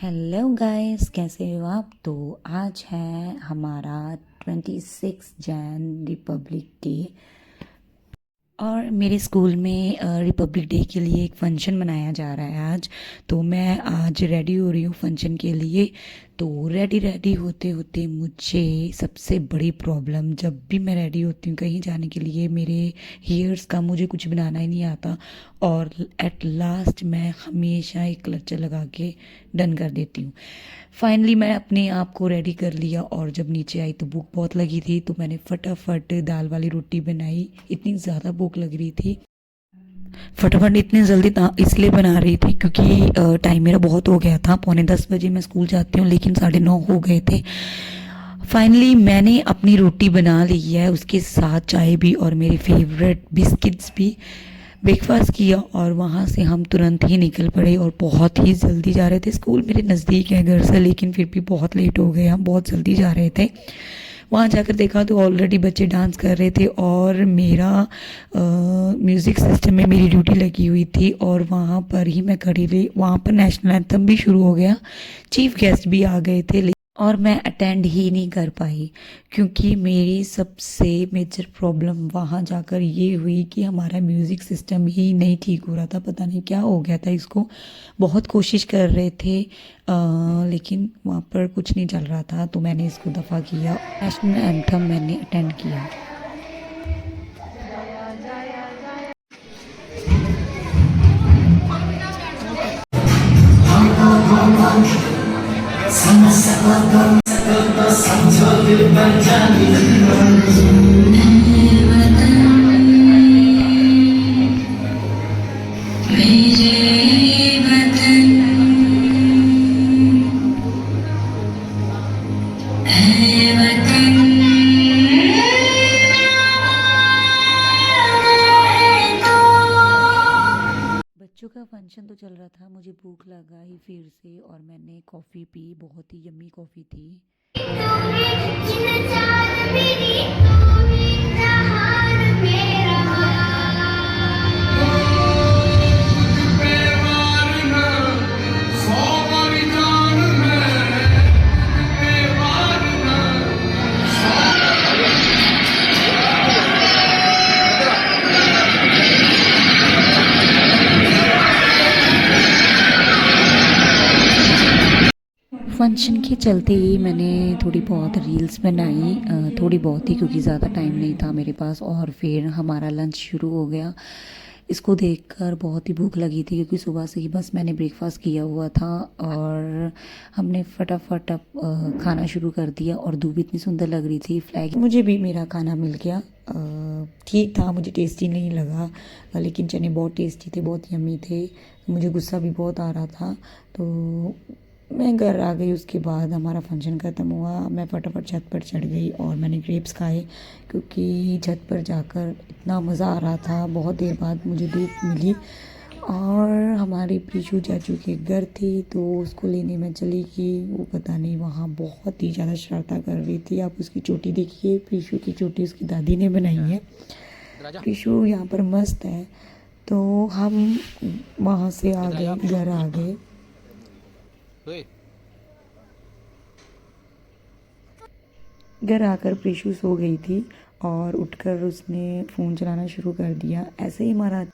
Hello guys, कैसे हो आप। तो आज है हमारा 26 जैन रिपब्लिक डे और मेरे स्कूल में रिपब्लिक डे के लिए एक फ़ंक्शन मनाया जा रहा है आज। तो मैं आज रेडी हो रही हूँ फ़ंक्शन के लिए। तो रेडी रेडी होते होते मुझे सबसे बड़ी प्रॉब्लम, जब भी मैं रेडी होती हूँ कहीं जाने के लिए, मेरे हेयर्स का मुझे कुछ बनाना ही नहीं आता। और एट लास्ट मैं हमेशा एक क्लचर लगा के डन कर देती हूँ। फाइनली मैं अपने आप को रेडी कर लिया और जब नीचे आई तो भूख बहुत लगी थी, तो मैंने फटाफट दाल वाली रोटी बनाई। इतनी ज़्यादा भूख लग रही थी, फटाफट इतनी जल्दी इसलिए बना रही थी क्योंकि टाइम मेरा बहुत हो गया था। 9:45 बजे मैं स्कूल जाती हूँ, लेकिन 9:30 हो गए थे। फाइनली मैंने अपनी रोटी बना ली है, उसके साथ चाय भी और मेरे फेवरेट बिस्किट्स भी। ब्रेकफास्ट किया और वहाँ से हम तुरंत ही निकल पड़े और बहुत ही जल्दी जा रहे थे। स्कूल मेरे नज़दीक है घर से, लेकिन फिर भी बहुत लेट हो गए, हम बहुत जल्दी जा रहे थे। वहाँ जाकर देखा तो ऑलरेडी बच्चे डांस कर रहे थे और मेरा म्यूज़िक सिस्टम में मेरी ड्यूटी लगी हुई थी और वहाँ पर ही मैं खड़ी रही। वहाँ पर नेशनल एंथम भी शुरू हो गया, चीफ गेस्ट भी आ गए थे, और मैं अटेंड ही नहीं कर पाई क्योंकि मेरी सबसे मेजर प्रॉब्लम वहाँ जाकर ये हुई कि हमारा म्यूज़िक सिस्टम ही नहीं ठीक हो रहा था। पता नहीं क्या हो गया था इसको। बहुत कोशिश कर रहे थे लेकिन वहाँ पर कुछ नहीं चल रहा था, तो मैंने इसको दफ़ा किया। नेशनल एंथम मैंने अटेंड किया। बच्चों का फंक्शन तो चल रहा था, मुझे भूख लगा ही फिर से और मैंने कॉफ़ी पी। बहुत ही यम्मी कॉफ़ी थी। फंक्शन के चलते ही मैंने थोड़ी बहुत रील्स बनाई, थोड़ी बहुत ही क्योंकि ज़्यादा टाइम नहीं था मेरे पास। और फिर हमारा लंच शुरू हो गया। इसको देखकर बहुत ही भूख लगी थी क्योंकि सुबह से ही बस मैंने ब्रेकफास्ट किया हुआ था और हमने फटाफट अब खाना शुरू कर दिया। और धूप इतनी सुंदर लग रही थी, फ्लैग मुझे भी मेरा खाना मिल गया। ठीक था, मुझे टेस्टी नहीं लगा, लेकिन चने बहुत टेस्टी थे, बहुत यम्मी थे। मुझे गुस्सा भी बहुत आ रहा था, तो मैं घर आ गई। उसके बाद हमारा फंक्शन ख़त्म हुआ, मैं फटाफट छत पर चढ़ गई और मैंने ग्रेप्स खाए क्योंकि छत पर जाकर इतना मज़ा आ रहा था। बहुत देर बाद मुझे धूप मिली और हमारी प्रीशु चाचू के घर थी, तो उसको लेने मैं चली गई। वो पता नहीं वहाँ बहुत ही ज़्यादा शरारता कर रही थी। आप उसकी चोटी देखिए, प्रीशु की चोटी उसकी दादी ने बनाई है। प्रीशु यहाँ पर मस्त है। तो हम वहाँ से आ गए, घर आ गए। घर आकर प्रीशु सो गई थी और उठकर उसने फ़ोन चलाना शुरू कर दिया। ऐसे ही हमारा